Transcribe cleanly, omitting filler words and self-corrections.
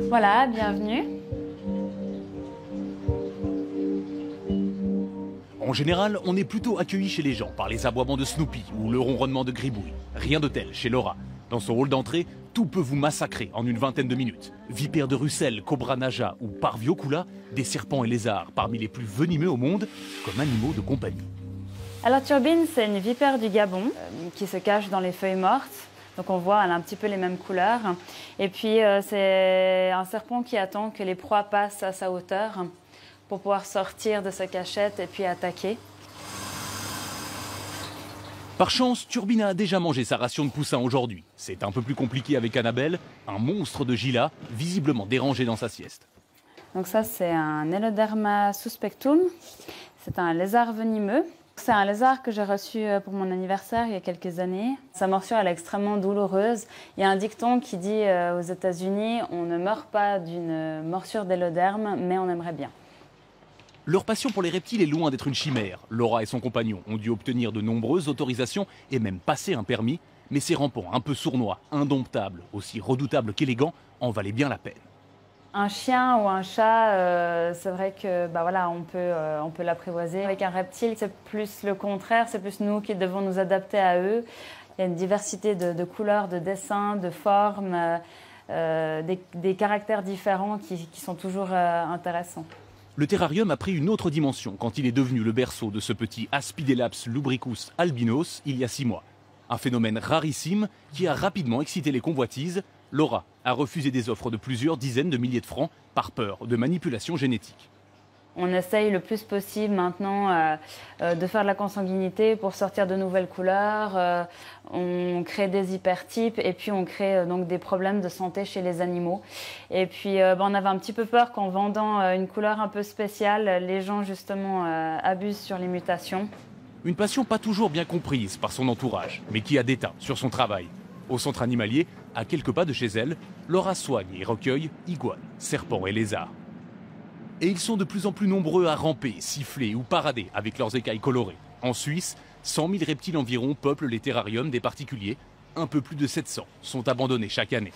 Voilà, bienvenue. En général, on est plutôt accueilli chez les gens par les aboiements de Snoopy ou le ronronnement de Gribouille. Rien de tel chez Laura. Dans son hall d'entrée, tout peut vous massacrer en une vingtaine de minutes. Vipères de Russell, Cobra Naja ou Parviocula, des serpents et lézards parmi les plus venimeux au monde, comme animaux de compagnie. Alors Turbine, c'est une vipère du Gabon qui se cache dans les feuilles mortes. Donc on voit, elle a un petit peu les mêmes couleurs. Et puis c'est un serpent qui attend que les proies passent à sa hauteur pour pouvoir sortir de sa cachette et puis attaquer. Par chance, Turbine a déjà mangé sa ration de poussins aujourd'hui. C'est un peu plus compliqué avec Annabelle, un monstre de Gila, visiblement dérangé dans sa sieste. Donc ça, c'est un Eloderma suspectum. C'est un lézard venimeux. C'est un lézard que j'ai reçu pour mon anniversaire il y a quelques années. Sa morsure elle est extrêmement douloureuse. Il y a un dicton qui dit aux États-Unis, on ne meurt pas d'une morsure d'éloderme, mais on aimerait bien. Leur passion pour les reptiles est loin d'être une chimère. Laura et son compagnon ont dû obtenir de nombreuses autorisations et même passer un permis. Mais ces rampants un peu sournois, indomptables, aussi redoutables qu'élégants, en valaient bien la peine. Un chien ou un chat, c'est vrai que voilà, on peut l'apprivoiser. Avec un reptile, c'est plus le contraire, c'est plus nous qui devons nous adapter à eux. Il y a une diversité de couleurs, de dessins, de formes, des caractères différents qui sont toujours intéressants. Le terrarium a pris une autre dimension quand il est devenu le berceau de ce petit Aspidelaps lubricus albinos il y a 6 mois. Un phénomène rarissime qui a rapidement excité les convoitises. Laura a refusé des offres de plusieurs dizaines de milliers de francs par peur de manipulation génétique. On essaye le plus possible maintenant de faire de la consanguinité pour sortir de nouvelles couleurs. On crée des hypertypes et puis on crée donc des problèmes de santé chez les animaux. Et puis on avait un petit peu peur qu'en vendant une couleur un peu spéciale, les gens justement abusent sur les mutations. Une passion pas toujours bien comprise par son entourage, mais qui a d'état sur son travail. Au centre animalier, à quelques pas de chez elle, Laura soigne et recueille iguanes, serpents et lézards. Et ils sont de plus en plus nombreux à ramper, siffler ou parader avec leurs écailles colorées. En Suisse, 100 000 reptiles environ peuplent les terrariums des particuliers. Un peu plus de 700 sont abandonnés chaque année.